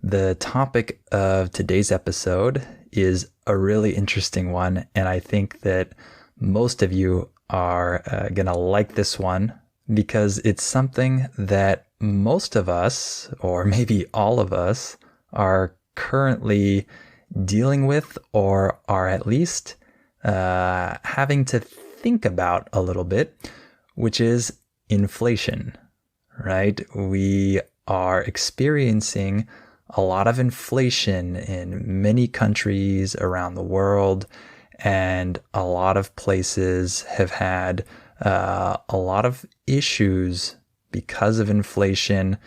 The topic of today's episode is a really interesting one, and I think that most of you are going to like this one because it's something that most of us, or maybe all of us, are currently dealing with or are at least having to think about a little bit, which is inflation, right? We are experiencing a lot of inflation in many countries around the world, and a lot of places have had a lot of issues because of inflation.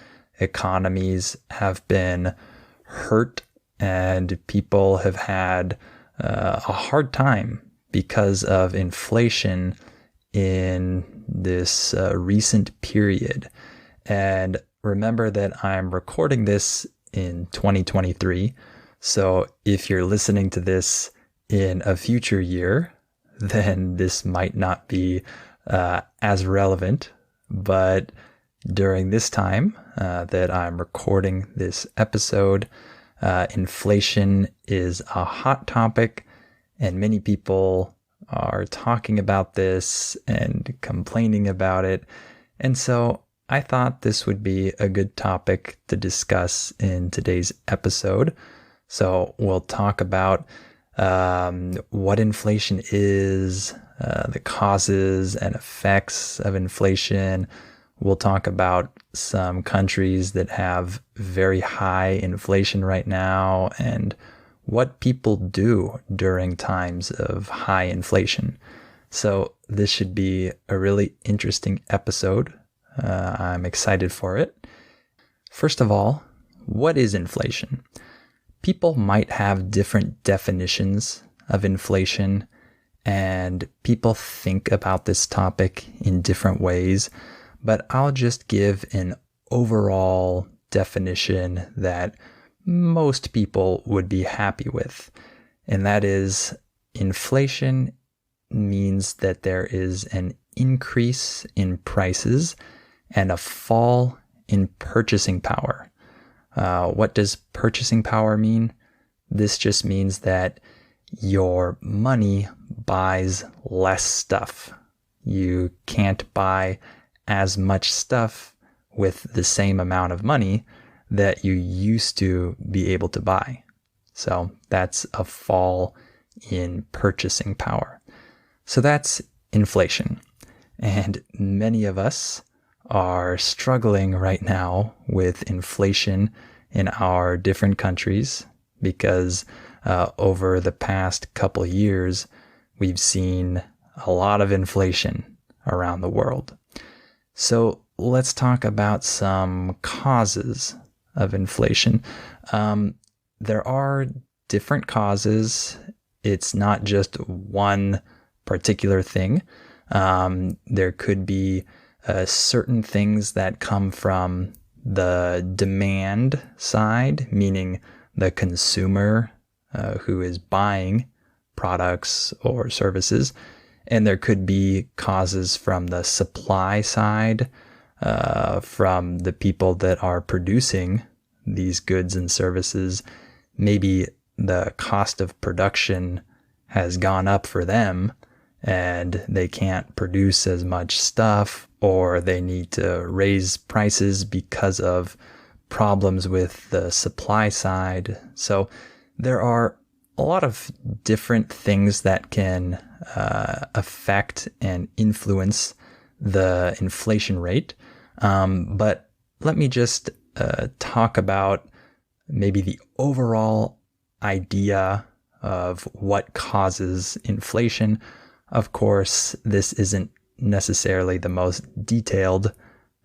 Economies have been hurt, and people have had a hard time because of inflation in this recent period. And remember that I'm recording this in 2023. So if you're listening to this in a future year, then this might not be as relevant. But during this time that I'm recording this episode, inflation is a hot topic, and many people are talking about this and complaining about it. And so I thought this would be a good topic to discuss in today's episode. So we'll talk about what inflation is, the causes and effects of inflation. We'll talk about some countries that have very high inflation right now and what people do during times of high inflation. So this should be a really interesting episode. I'm excited for it. First of all, what is inflation? People might have different definitions of inflation, and people think about this topic in different ways, but I'll just give an overall definition that most people would be happy with. And that is, inflation means that there is an increase in prices and a fall in purchasing power. What does purchasing power mean? This just means that your money buys less stuff. You can't buy as much stuff with the same amount of money that you used to be able to buy. So that's a fall in purchasing power. So that's inflation. And many of us are struggling right now with inflation in our different countries because over the past couple years, we've seen a lot of inflation around the world. So let's talk about some causes of inflation. There are different causes. It's not just one particular thing. There could be certain things that come from the demand side, meaning the consumer who is buying products or services. And there could be causes from the supply side, from the people that are producing these goods and services. Maybe the cost of production has gone up for them and they can't produce as much stuff, or they need to raise prices because of problems with the supply side. So there are a lot of different things that can affect and influence the inflation rate. But let me just talk about maybe the overall idea of what causes inflation. Of course, this isn't necessarily the most detailed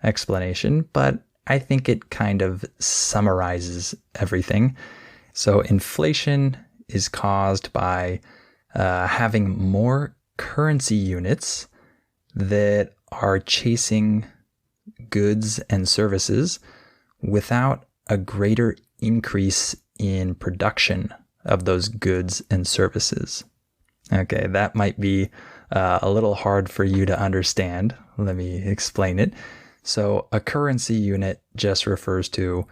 explanation, but I think it kind of summarizes everything. So inflation is caused by having more currency units that are chasing goods and services without a greater increase in production of those goods and services. Okay, that might be a little hard for you to understand. Let me explain it. So a currency unit just refers to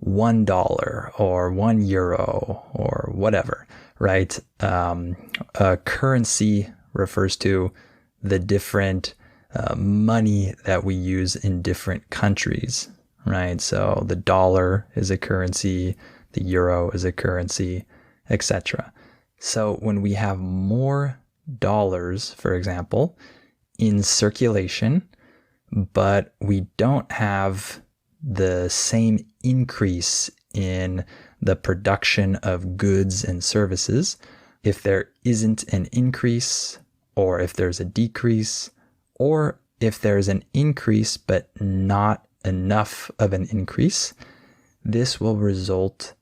$1 or €1 or whatever, right? A currency refers to the different money that we use in different countries, right? So the dollar is a currency, the euro is a currency, etc. So when we have more dollars, for example, in circulation, but we don't have the same increase in the production of goods and services, if there isn't an increase, or if there's a decrease, or if there's an increase but not enough of an increase, this will result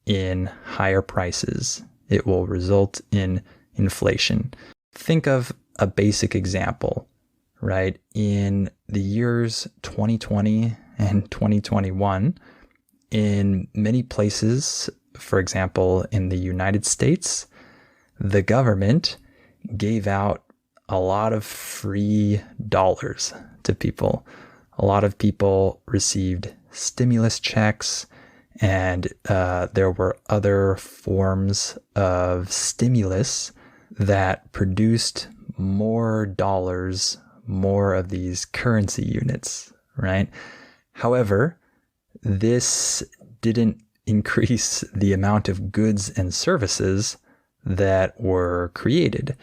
in higher prices. It will result in inflation. Think of a basic example, right? In the years 2020 and 2021, in many places, for example, in the United States, the government gave out a lot of free dollars to people. A lot of people received stimulus checks, and there were other forms of stimulus that produced more dollars, more of these currency units, right? However, this didn't increase the amount of goods and services that were created.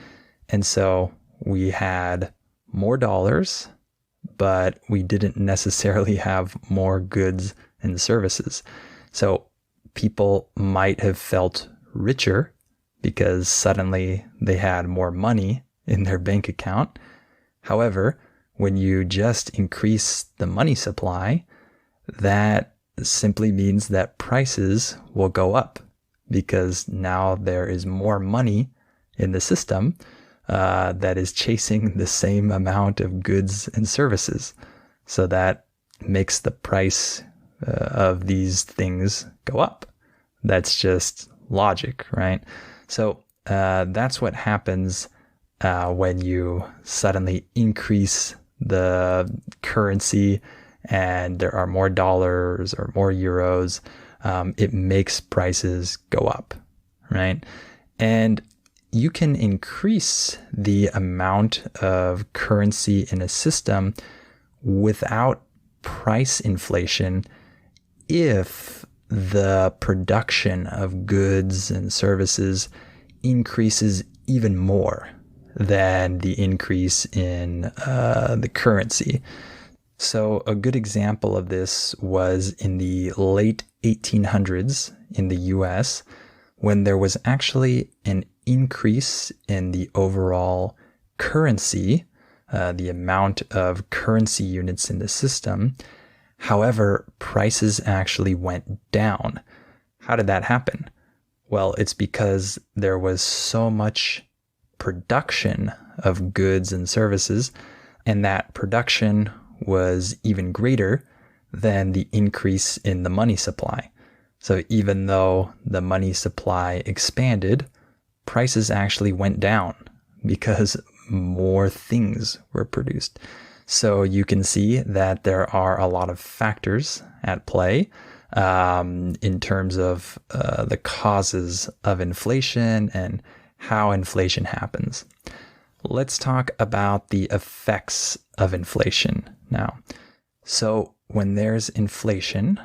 And so we had more dollars, but we didn't necessarily have more goods and services. So people might have felt richer because suddenly they had more money in their bank account. However, when you just increase the money supply, that simply means that prices will go up because now there is more money in the system that is chasing the same amount of goods and services. So that makes the price of these things go up. That's just logic, right? So that's what happens when you suddenly increase the currency and there are more dollars or more euros. It makes prices go up, right? And you can increase the amount of currency in a system without price inflation if the production of goods and services increases even more than the increase in the currency. So a good example of this was in the late 1800s in the US, when there was actually an increase in the overall currency, the amount of currency units in the system. However, prices actually went down. How did that happen? Well, it's because there was so much production of goods and services, and that production was even greater than the increase in the money supply. So even though the money supply expanded, prices actually went down because more things were produced. So you can see that there are a lot of factors at play in terms of the causes of inflation and how inflation happens. Let's talk about the effects of inflation now. So when there's inflation,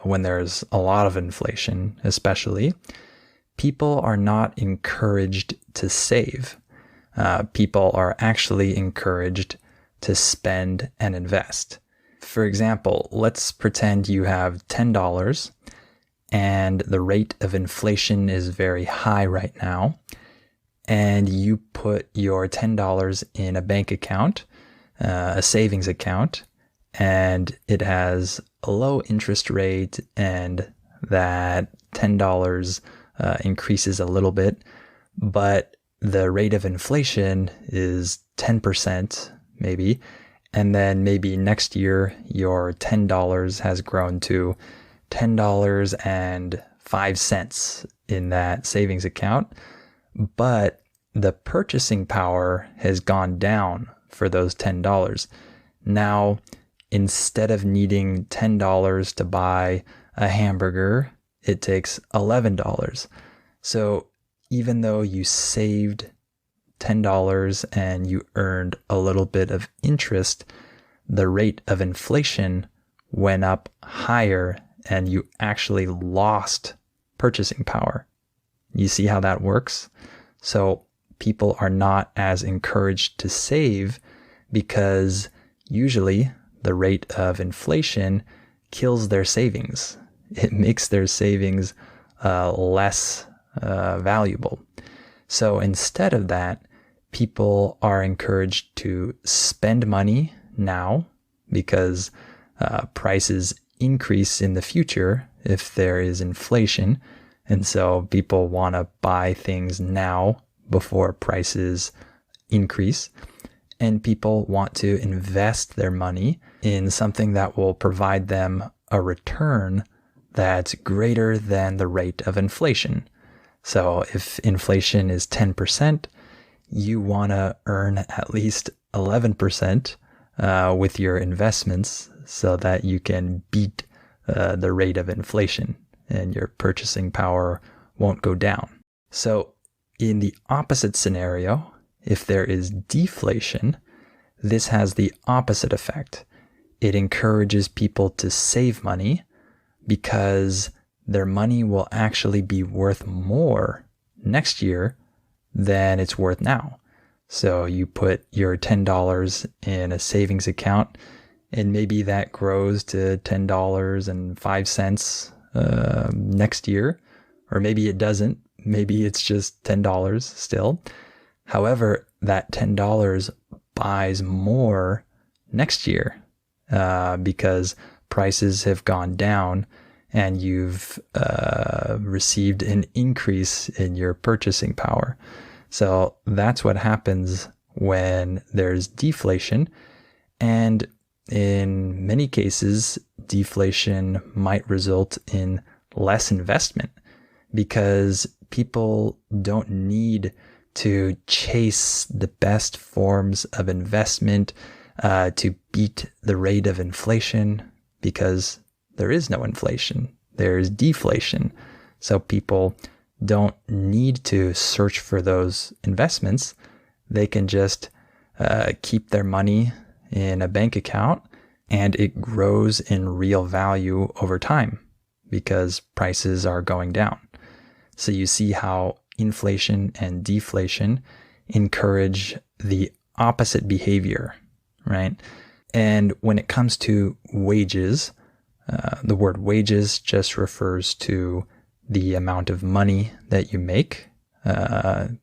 when there's a lot of inflation especially, people are not encouraged to save. People are actually encouraged to spend and invest. For example, let's pretend you have $10 and the rate of inflation is very high right now, and you put your $10 in a bank account, a savings account, and it has a low interest rate, and that $10 increases a little bit, but the rate of inflation is 10% maybe, and then maybe next year your $10 has grown to $10.05 in that savings account, but the purchasing power has gone down for those $10. Now, instead of needing $10 to buy a hamburger, it takes $11. So even though you saved $10 and you earned a little bit of interest, the rate of inflation went up higher and you actually lost purchasing power. You see how that works? So people are not as encouraged to save because usually the rate of inflation kills their savings. It makes their savings less valuable. So instead of that, people are encouraged to spend money now because prices increase in the future if there is inflation. And so people want to buy things now before prices increase. And people want to invest their money in something that will provide them a return that's greater than the rate of inflation. So if inflation is 10%, you want to earn at least 11% with your investments so that you can beat the rate of inflation and your purchasing power won't go down. So in the opposite scenario, if there is deflation, this has the opposite effect. It encourages people to save money because their money will actually be worth more next year than it's worth now. So you put your $10 in a savings account and maybe that grows to $10.05 next year, or maybe it doesn't. Maybe it's just $10 still. However, that $10 buys more next year because prices have gone down and you've received an increase in your purchasing power. So that's what happens when there's deflation. And in many cases, deflation might result in less investment because people don't need to chase the best forms of investment to beat the rate of inflation because there is no inflation. There's deflation. So people don't need to search for those investments. They can just keep their money in a bank account and it grows in real value over time because prices are going down. So you see how inflation and deflation encourage the opposite behavior, right? And when it comes to wages, the word wages just refers to the amount of money that you make,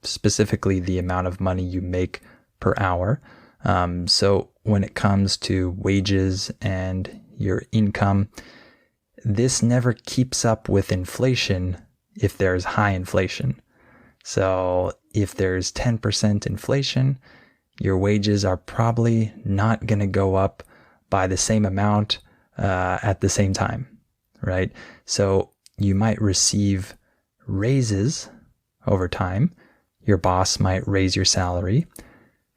specifically the amount of money you make per hour. So when it comes to wages and your income, this never keeps up with inflation if there's high inflation. So if there's 10% inflation, your wages are probably not going to go up by the same amount at the same time, right? So you might receive raises over time. Your boss might raise your salary.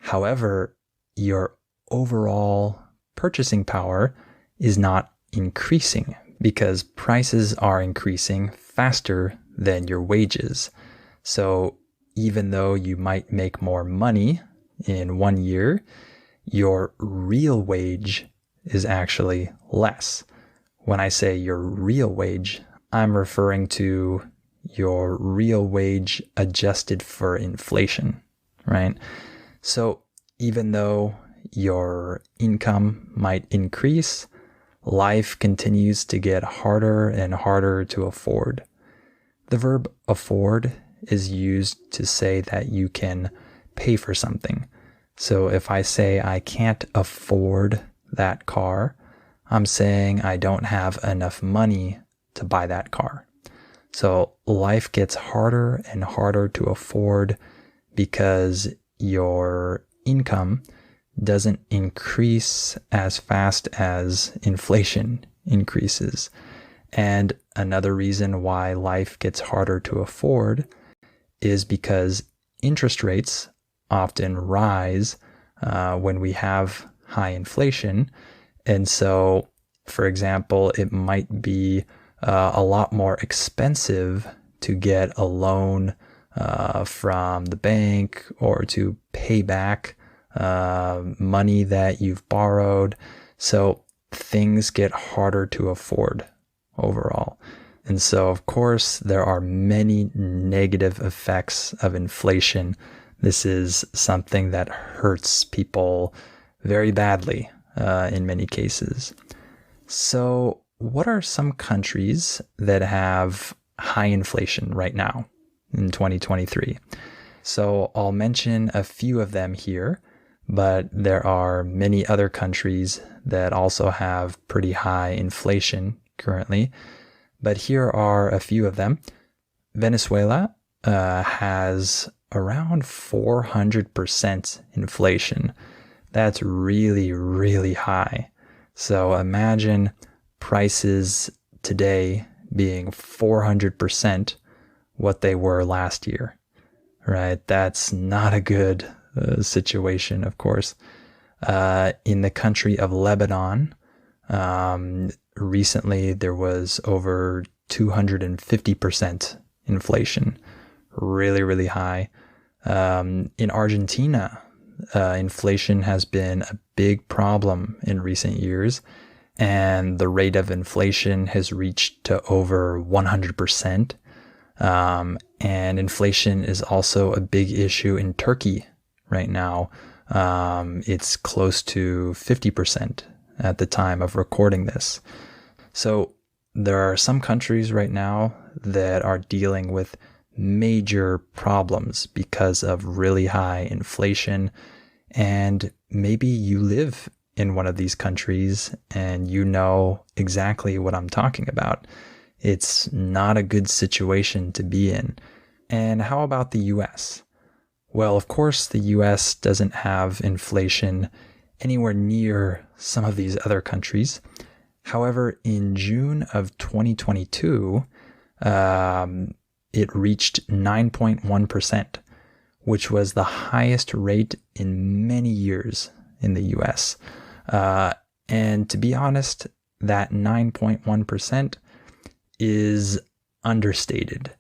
However, your overall purchasing power is not increasing because prices are increasing faster than your wages. So even though you might make more money in 1 year, your real wage is actually less. When I say your real wage, I'm referring to your real wage adjusted for inflation, right? So even though your income might increase, life continues to get harder and harder to afford. The verb afford is used to say that you can pay for something. So if I say I can't afford that car, I'm saying I don't have enough money to buy that car. So life gets harder and harder to afford because your income doesn't increase as fast as inflation increases. And another reason why life gets harder to afford is because interest rates often rise when we have high inflation. And so, for example, it might be a lot more expensive to get a loan from the bank or to pay back money that you've borrowed. So things get harder to afford overall. And so, of course, there are many negative effects of inflation. This is something that hurts people very badly in many cases. So, what are some countries that have high inflation right now in 2023? So, I'll mention a few of them here, but there are many other countries that also have pretty high inflation currently. But here are a few of them. Venezuela has around 400% inflation. That's really, really high. So imagine prices today being 400% what they were last year, right? That's not a good situation, of course. In the country of Lebanon, recently there was over 250% inflation, really, really high. In Argentina, inflation has been a big problem in recent years, and the rate of inflation has reached to over 100%. And inflation is also a big issue in Turkey right now. It's close to 50% at the time of recording this. So there are some countries right now that are dealing with major problems because of really high inflation. And maybe you live in one of these countries and you know exactly what I'm talking about. It's not a good situation to be in. And how about the US? Well, of course, the US doesn't have inflation anywhere near some of these other countries. However, in June of 2022, it reached 9.1%, which was the highest rate in many years in the US. And to be honest, that 9.1% is understated.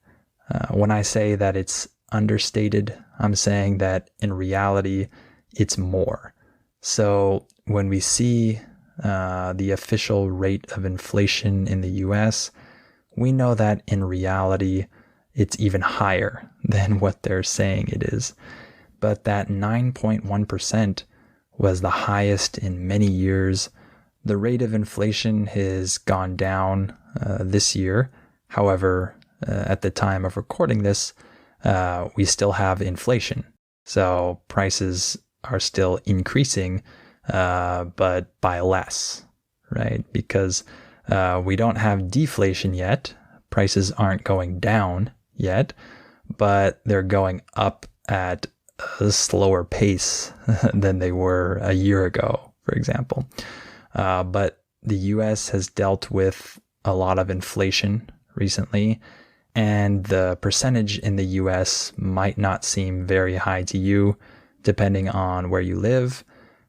When I say that it's understated, I'm saying that in reality, it's more. So when we see the official rate of inflation in the US, we know that in reality, it's even higher than what they're saying it is. But that 9.1% was the highest in many years. The rate of inflation has gone down this year. However, at the time of recording this, we still have inflation. So prices are still increasing, but by less, right? Because we don't have deflation yet. Prices aren't going down yet, but they're going up at a slower pace than they were a year ago, for example. But the US has dealt with a lot of inflation recently, and the percentage in the US might not seem very high to you, depending on where you live,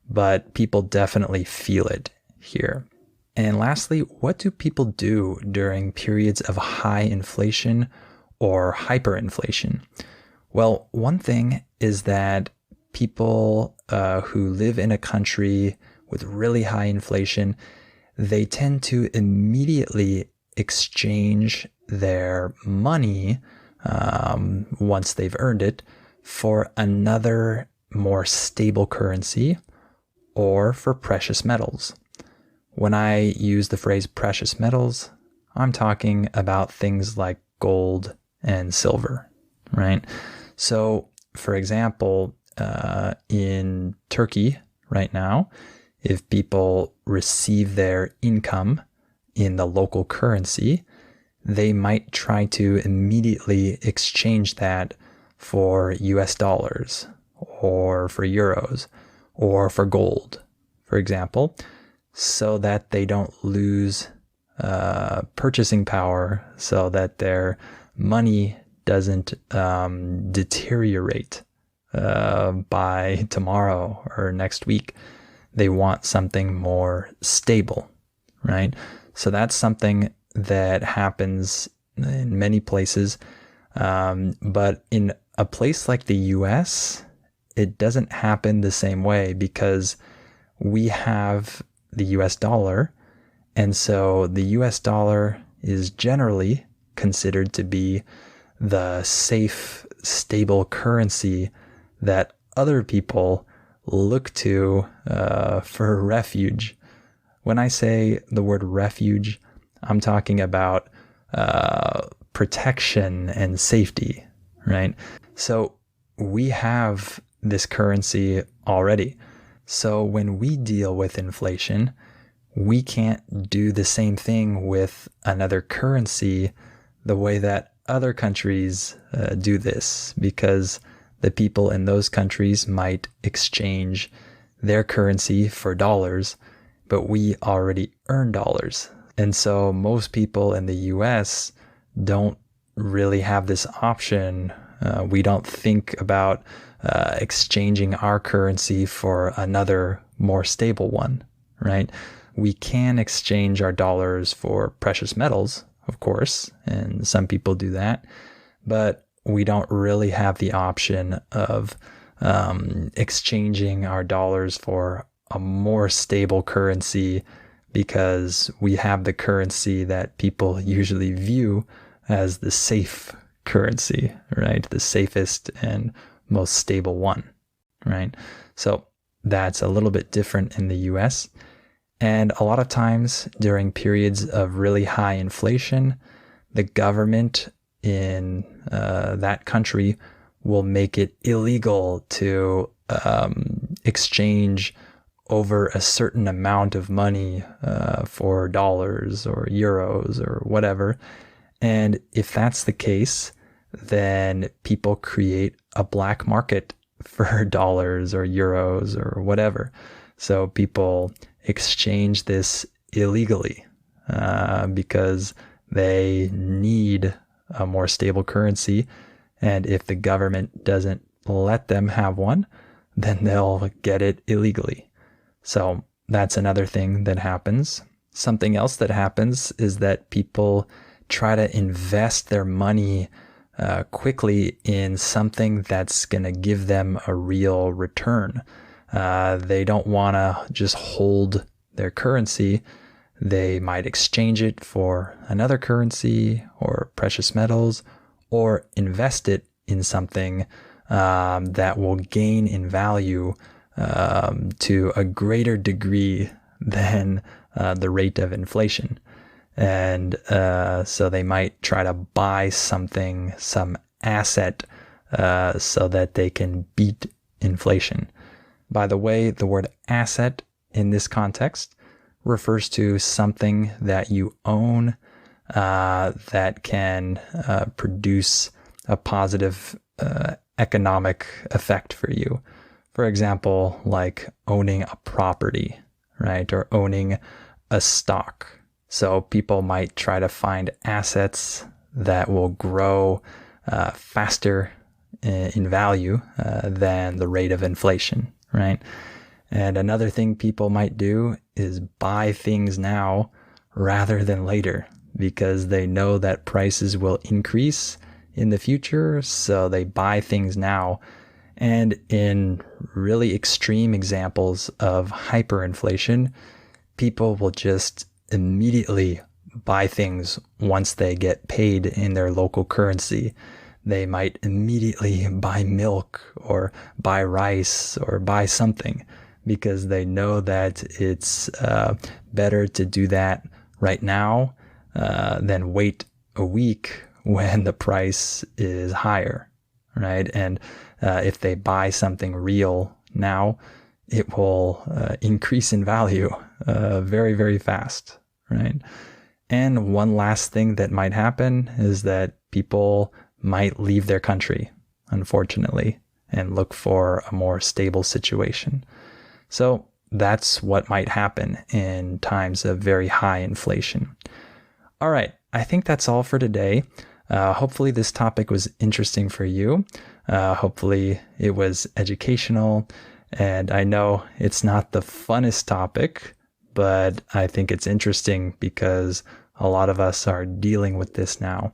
but people definitely feel it here. And lastly, what do people do during periods of high inflation or hyperinflation? Well, one thing is that people who live in a country with really high inflation, they tend to immediately exchange their money once they've earned it for another more stable currency or for precious metals. When I use the phrase precious metals, I'm talking about things like gold and silver, right? So, for example, in Turkey right now, if people receive their income in the local currency, they might try to immediately exchange that for US dollars or for euros or for gold, for example, so that they don't lose purchasing power, so that their money doesn't deteriorate by tomorrow or next week. They want something more stable, right? So that's something that happens in many places. But in a place like the US, it doesn't happen the same way because we have the US dollar. And so the US dollar is generally considered to be the safe, stable currency that other people look to for refuge. When I say the word refuge, I'm talking about protection and safety, right? So we have this currency already. So when we deal with inflation, we can't do the same thing with another currency the way that other countries do this, because the people in those countries might exchange their currency for dollars, but we already earn dollars. And so most people in the US don't really have this option. We don't think about exchanging our currency for another more stable one, right? We can exchange our dollars for precious metals, of course, and some people do that, but we don't really have the option of exchanging our dollars for a more stable currency because we have the currency that people usually view as the safe currency, right? The safest and most stable one, right? So that's a little bit different in the US. And a lot of times during periods of really high inflation, the government in that country will make it illegal to exchange over a certain amount of money for dollars or euros or whatever. And if that's the case, then people create a black market for dollars or euros or whatever. So people exchange this illegally because they need a more stable currency. And if the government doesn't let them have one, then they'll get it illegally. So that's another thing that happens. Something else that happens is that people try to invest their money quickly in something that's going to give them a real return. They don't want to just hold their currency. They might exchange it for another currency or precious metals, or invest it in something that will gain in value to a greater degree than the rate of inflation. And so they might try to buy something, some asset, so that they can beat inflation. By the way, the word asset in this context refers to something that you own that can produce a positive economic effect for you. For example, like owning a property, right? Or owning a stock. So people might try to find assets that will grow faster in value than the rate of inflation, right? And another thing people might do is buy things now rather than later because they know that prices will increase in the future. So they buy things now. And in really extreme examples of hyperinflation, people will just immediately buy things once they get paid in their local currency. They might immediately buy milk or buy rice or buy something because they know that it's better to do that right now than wait a week when the price is higher, right? And if they buy something real now, it will increase in value very, very fast, right? And one last thing that might happen is that people might leave their country, unfortunately, and look for a more stable situation. So that's what might happen in times of very high inflation. All right, I think that's all for today. Hopefully this topic was interesting for you. Hopefully it was educational. And I know it's not the funnest topic, but I think it's interesting because a lot of us are dealing with this now.